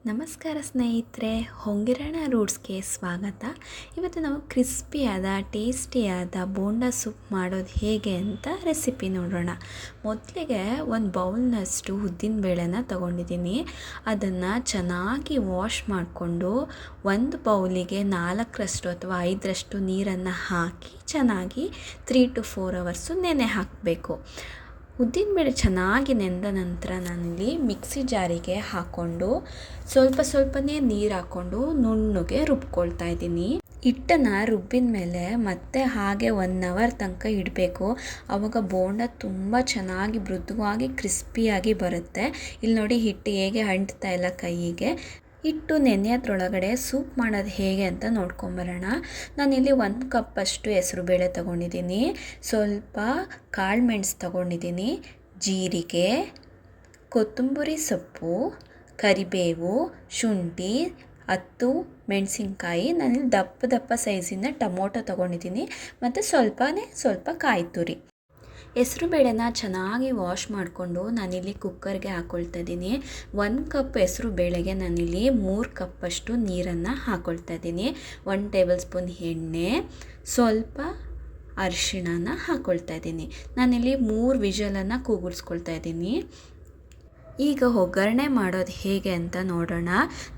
ನಮಸ್ಕಾರ ಸ್ನೇಹಿತರೆ, ಹೊಂಗಿರಣ ರೂಟ್ಸ್ಗೆ ಸ್ವಾಗತ. ಇವತ್ತು ನಾವು ಕ್ರಿಸ್ಪಿಯಾದ ಟೇಸ್ಟಿಯಾದ ಬೋಂಡಾ ಸೂಪ್ ಮಾಡೋದು ಹೇಗೆ ಅಂತ ರೆಸಿಪಿ ನೋಡೋಣ. ಮೊದಲಿಗೆ ಒಂದು ಬೌಲ್ನಷ್ಟು ಉದ್ದಿನಬೇಳೆನ ತೊಗೊಂಡಿದ್ದೀನಿ. ಅದನ್ನು ಚೆನ್ನಾಗಿ ವಾಶ್ ಮಾಡಿಕೊಂಡು ಒಂದು ಬೌಲಿಗೆ 4ರಷ್ಟು ಅಥವಾ 5ರಷ್ಟು ನೀರನ್ನು ಹಾಕಿ ಚೆನ್ನಾಗಿ 3 to 4 ಅವರ್ಸು ನೆನೆ ಹಾಕಬೇಕು. ಉದ್ದಿನಬೇಳೆ ಚೆನ್ನಾಗಿ ನೆಂದ ನಂತರ ನಾನಿಲ್ಲಿ ಮಿಕ್ಸಿ ಜಾರಿಗೆ ಹಾಕ್ಕೊಂಡು ಸ್ವಲ್ಪನೇ ನೀರು ಹಾಕ್ಕೊಂಡು ನುಣ್ಣಗೆ ರುಬ್ಕೊಳ್ತಾ ಇದ್ದೀನಿ. ಹಿಟ್ಟನ್ನು ರುಬ್ಬಿದ ಮೇಲೆ ಮತ್ತೆ ಹಾಗೆ 1 ಅವರ್ ತನಕ ಇಡಬೇಕು. ಆವಾಗ ಬೋಂಡ ತುಂಬ ಚೆನ್ನಾಗಿ ಮೃದುವಾಗಿ ಕ್ರಿಸ್ಪಿಯಾಗಿ ಬರುತ್ತೆ. ಇಲ್ಲಿ ನೋಡಿ ಹಿಟ್ಟು ಹೇಗೆ ಅಂಟ್ತಾ ಇಲ್ಲ ಕೈಗೆ. ಹಿಟ್ಟು ನೆನೆಯೋದ್ರೊಳಗಡೆ ಸೂಪ್ ಮಾಡೋದು ಹೇಗೆ ಅಂತ ನೋಡ್ಕೊಂಬರೋಣ. ನಾನಿಲ್ಲಿ 1 ಕಪ್ಪಷ್ಟು ಹೆಸರುಬೇಳೆ ತೊಗೊಂಡಿದ್ದೀನಿ, ಸ್ವಲ್ಪ ಕಾಳುಮೆಣಸು ತೊಗೊಂಡಿದ್ದೀನಿ, ಜೀರಿಗೆ, ಕೊತ್ತಂಬರಿ ಸೊಪ್ಪು, ಕರಿಬೇವು, ಶುಂಠಿ, 10 ಮೆಣಸಿನ್ಕಾಯಿ, ನಾನಿಲ್ಲಿ ದಪ್ಪ ಸೈಜಿನ ಟೊಮೊಟೊ ತೊಗೊಂಡಿದ್ದೀನಿ ಮತ್ತು ಸ್ವಲ್ಪ ಕಾಯಿ ತುರಿ. ಹೆಸರುಬೇಳೆನ ಚೆನ್ನಾಗಿ ವಾಶ್ ಮಾಡಿಕೊಂಡು ನಾನಿಲ್ಲಿ ಕುಕ್ಕರ್ಗೆ ಹಾಕ್ಕೊಳ್ತಾ ಇದ್ದೀನಿ. 1 ಕಪ್ ಹೆಸರು ಬೇಳೆಗೆ ನಾನಿಲ್ಲಿ 3 ಕಪ್ಪಷ್ಟು ನೀರನ್ನು ಹಾಕ್ಕೊಳ್ತಾ ಇದ್ದೀನಿ. 1 ಟೇಬಲ್ ಸ್ಪೂನ್ ಎಣ್ಣೆ, ಸ್ವಲ್ಪ ಅರಿಶಿಣನ ಹಾಕ್ಕೊಳ್ತಾ ಇದ್ದೀನಿ. ನಾನಿಲ್ಲಿ 3 ವಿಷಲನ್ನು ಕೂಗಿಸ್ಕೊಳ್ತಾ ಇದ್ದೀನಿ. ಈಗ ಒಗ್ಗರಣೆ ಮಾಡೋದು ಹೇಗೆ ಅಂತ ನೋಡೋಣ.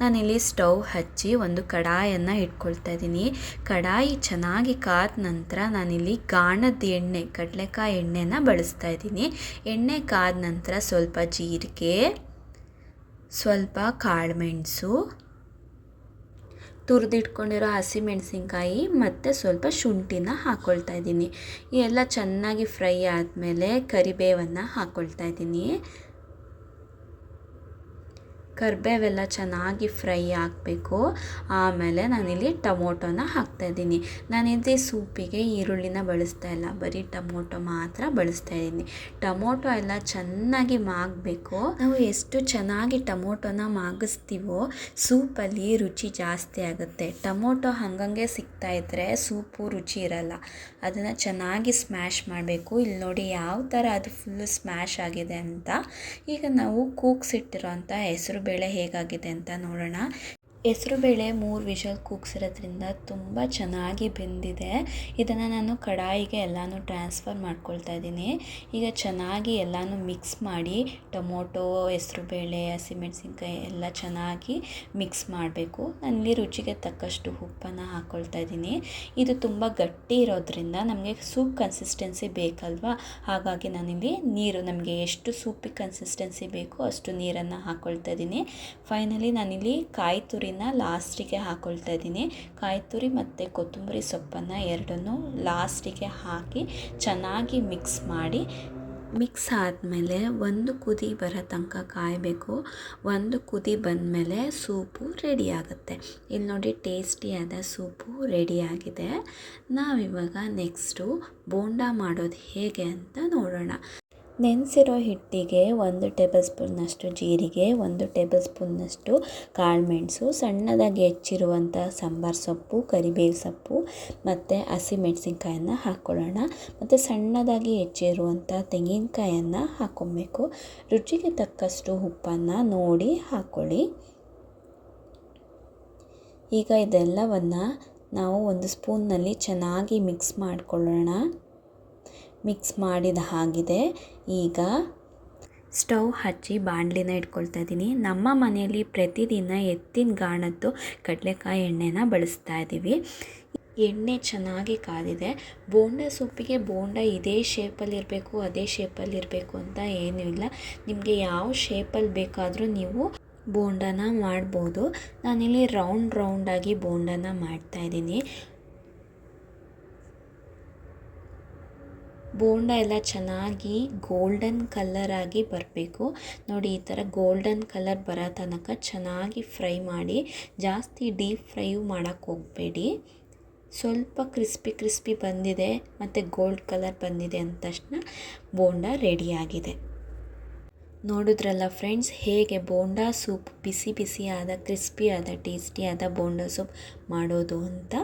ನಾನಿಲ್ಲಿ ಸ್ಟವ್ ಹಚ್ಚಿ ಒಂದು ಕಡಾಯನ್ನು ಇಟ್ಕೊಳ್ತಾ ಇದ್ದೀನಿ. ಕಡಾಯಿ ಚೆನ್ನಾಗಿ ಕಾದ ನಂತರ ನಾನಿಲ್ಲಿ ಗಾಣದ ಎಣ್ಣೆ, ಕಡಲೆಕಾಯಿ ಎಣ್ಣೆನ ಬಳಸ್ತಾ ಇದ್ದೀನಿ. ಎಣ್ಣೆ ಕಾದ ನಂತರ ಸ್ವಲ್ಪ ಜೀರಿಗೆ, ಸ್ವಲ್ಪ ಕಾಳುಮೆಣಸು, ತುರಿದಿಟ್ಕೊಂಡಿರೋ ಹಸಿಮೆಣಸಿನ್ಕಾಯಿ ಮತ್ತು ಸ್ವಲ್ಪ ಶುಂಠಿನ ಹಾಕ್ಕೊಳ್ತಾ ಇದ್ದೀನಿ. ಈ ಎಲ್ಲ ಚೆನ್ನಾಗಿ ಫ್ರೈ ಆದಮೇಲೆ ಕರಿಬೇವನ್ನು ಹಾಕ್ಕೊಳ್ತಾ ಇದ್ದೀನಿ. ಕರಿಬೇವೆಲ್ಲ ಚೆನ್ನಾಗಿ ಫ್ರೈ ಆಗಬೇಕು. ಆಮೇಲೆ ನಾನಿಲ್ಲಿ ಟೊಮೊಟೊನ ಹಾಕ್ತಾಯಿದ್ದೀನಿ. ನಾನಿಲ್ಲಿ ಸೂಪಿಗೆ ಈರುಳ್ಳಿನ ಬಳಸ್ತಾ ಇಲ್ಲ, ಬರೀ ಟೊಮೊಟೊ ಮಾತ್ರ ಬಳಸ್ತಾ ಇದ್ದೀನಿ. ಟೊಮೊಟೊ ಎಲ್ಲ ಚೆನ್ನಾಗಿ ಮಾಗಬೇಕು. ನಾವು ಎಷ್ಟು ಚೆನ್ನಾಗಿ ಟೊಮೊಟೊನ ಮಾಗಿಸ್ತೀವೋ ಸೂಪಲ್ಲಿ ರುಚಿ ಜಾಸ್ತಿ ಆಗುತ್ತೆ. ಟೊಮೊಟೊ ಹಂಗಂಗೆ ಸಿಗ್ತಾಯಿದ್ರೆ ಸೂಪು ರುಚಿ ಇರಲ್ಲ. ಅದನ್ನು ಚೆನ್ನಾಗಿ ಸ್ಮ್ಯಾಶ್ ಮಾಡಬೇಕು. ಇಲ್ಲಿ ನೋಡಿ ಯಾವ ಥರ ಅದು ಫುಲ್ಲು ಸ್ಮ್ಯಾಶ್ ಆಗಿದೆ ಅಂತ. ಈಗ ನಾವು ಕೂಗ್ಸಿಟ್ಟಿರೋಂಥ ಹೆಸರುಬೇಳೆ ಹೇಗಾಗಿದೆ ಅಂತ ನೋಡೋಣ. ಹೆಸರುಬೇಳೆ 3 ವಿಷಲ್ ಕೂಗ್ಸಿರೋದ್ರಿಂದ ತುಂಬ ಚೆನ್ನಾಗಿ ಬೆಂದಿದೆ. ಇದನ್ನು ನಾನು ಕಡಾಯಿಗೆ ಎಲ್ಲನೂ ಟ್ರಾನ್ಸ್ಫರ್ ಮಾಡ್ಕೊಳ್ತಾ ಇದ್ದೀನಿ. ಈಗ ಚೆನ್ನಾಗಿ ಎಲ್ಲನೂ ಮಿಕ್ಸ್ ಮಾಡಿ ಟೊಮೊಟೊ, ಹೆಸರುಬೇಳೆ, ಹಸಿಮೆಣಸಿನ್ಕಾಯಿ ಎಲ್ಲ ಚೆನ್ನಾಗಿ ಮಿಕ್ಸ್ ಮಾಡಬೇಕು. ನಾನಿಲ್ಲಿ ರುಚಿಗೆ ತಕ್ಕಷ್ಟು ಉಪ್ಪನ್ನು ಹಾಕ್ಕೊಳ್ತಾ ಇದ್ದೀನಿ. ಇದು ತುಂಬ ಗಟ್ಟಿ ಇರೋದ್ರಿಂದ ನಮಗೆ ಸೂಪ್ ಕನ್ಸಿಸ್ಟೆನ್ಸಿ ಬೇಕಲ್ವಾ, ಹಾಗಾಗಿ ನಾನಿಲ್ಲಿ ನೀರು ನಮಗೆ ಎಷ್ಟು ಸೂಪಿಗೆ ಕನ್ಸಿಸ್ಟೆನ್ಸಿ ಬೇಕೋ ಅಷ್ಟು ನೀರನ್ನು ಹಾಕ್ಕೊಳ್ತಾ ಇದ್ದೀನಿ. ಫೈನಲಿ ನಾನಿಲ್ಲಿ ಕಾಯಿ ತುರಿ ಲಾಸ್ಟಿಗೆ ಹಾಕ್ಕೊಳ್ತಾ ಇದ್ದೀನಿ. ಕಾಯಿ ತುರಿ ಮತ್ತು ಕೊತ್ತಂಬರಿ ಸೊಪ್ಪನ್ನು ಎರಡನ್ನೂ ಲಾಸ್ಟಿಗೆ ಹಾಕಿ ಚೆನ್ನಾಗಿ ಮಿಕ್ಸ್ ಮಾಡಿ, ಮಿಕ್ಸ್ ಆದಮೇಲೆ 1 ಕುದಿ ಬರೋ ತನಕ ಕಾಯಬೇಕು. 1 ಕುದಿ ಬಂದಮೇಲೆ ಸೂಪು ರೆಡಿ ಆಗುತ್ತೆ. ಇಲ್ಲಿ ನೋಡಿ ಟೇಸ್ಟಿಯಾದ ಸೂಪು ರೆಡಿಯಾಗಿದೆ. ನಾವಿವಾಗ ನೆಕ್ಸ್ಟು ಬೋಂಡಾ ಮಾಡೋದು ಹೇಗೆ ಅಂತ ನೋಡೋಣ. ನೆನೆಸಿರೋ ಹಿಟ್ಟಿಗೆ 1 ಟೇಬಲ್ ಸ್ಪೂನ್ನಷ್ಟು ಜೀರಿಗೆ, 1 ಟೇಬಲ್ ಸ್ಪೂನ್ನಷ್ಟು ಕಾಳುಮೆಣಸು, ಸಣ್ಣದಾಗಿ ಹೆಚ್ಚಿರುವಂಥ ಸಾಂಬಾರು ಸೊಪ್ಪು, ಕರಿಬೇವು ಸೊಪ್ಪು ಮತ್ತು ಹಸಿಮೆಣಸಿನ್ಕಾಯನ್ನು ಹಾಕ್ಕೊಳ್ಳೋಣ. ಮತ್ತು ಸಣ್ಣದಾಗಿ ಹೆಚ್ಚಿರುವಂಥ ತೆಂಗಿನಕಾಯನ್ನು ಹಾಕ್ಕೊಬೇಕು. ರುಚಿಗೆ ತಕ್ಕಷ್ಟು ಉಪ್ಪನ್ನು ನೋಡಿ ಹಾಕ್ಕೊಳ್ಳಿ. ಈಗ ಇದೆಲ್ಲವನ್ನು ನಾವು 1 ಸ್ಪೂನ್ನಲ್ಲಿ ಚೆನ್ನಾಗಿ ಮಿಕ್ಸ್ ಮಾಡಿಕೊಳ್ಳೋಣ. ಮಿಕ್ಸ್ ಮಾಡಿದ ಹಾಗಿದೆ. ಈಗ ಸ್ಟವ್ ಹಚ್ಚಿ ಬಾಣಲಿನ ಇಟ್ಕೊಳ್ತಾ ಇದ್ದೀನಿ. ನಮ್ಮ ಮನೆಯಲ್ಲಿ ಪ್ರತಿದಿನ ಎತ್ತಿನ ಗಾಣದ್ದು ಕಡಲೆಕಾಯಿ ಎಣ್ಣೆನ ಬಳಸ್ತಾ ಇದ್ದೀವಿ. ಎಣ್ಣೆ ಚೆನ್ನಾಗಿ ಕಾದಿದೆ. ಬೋಂಡ ಸೂಪಿಗೆ ಬೋಂಡ ಇದೇ ಶೇಪಲ್ಲಿರಬೇಕು, ಅದೇ ಶೇಪಲ್ಲಿರಬೇಕು ಅಂತ ಏನೂ ಇಲ್ಲ. ನಿಮಗೆ ಯಾವ ಶೇಪಲ್ಲಿ ಬೇಕಾದರೂ ನೀವು ಬೋಂಡನ ಮಾಡ್ಬೋದು. ನಾನಿಲ್ಲಿ ರೌಂಡಾಗಿ ಬೋಂಡನ ಮಾಡ್ತಾಯಿದ್ದೀನಿ. ಬೋಂಡ ಎಲ್ಲ ಚೆನ್ನಾಗಿ ಗೋಲ್ಡನ್ ಕಲರಾಗಿ ಬರಬೇಕು. ನೋಡಿ ಈ ಥರ ಗೋಲ್ಡನ್ ಕಲರ್ ಬರೋ ತನಕ ಚೆನ್ನಾಗಿ ಫ್ರೈ ಮಾಡಿ. ಜಾಸ್ತಿ ಡೀಪ್ ಫ್ರೈಯೂ ಮಾಡೋಕ್ಕೆ ಹೋಗಬೇಡಿ. ಸ್ವಲ್ಪ ಕ್ರಿಸ್ಪಿ ಬಂದಿದೆ ಮತ್ತು ಗೋಲ್ಡ್ ಕಲರ್ ಬಂದಿದೆ ಅಂದ ತಕ್ಷಣ ಬೋಂಡ ರೆಡಿಯಾಗಿದೆ. ನೋಡಿದ್ರಲ್ಲ ಫ್ರೆಂಡ್ಸ್, ಹೇಗೆ ಬೋಂಡಾ ಸೂಪ್ ಬಿಸಿಯಾದ ಕ್ರಿಸ್ಪಿಯಾದ ಟೇಸ್ಟಿಯಾದ ಬೋಂಡಾ ಸೂಪ್ ಮಾಡೋದು ಅಂತ.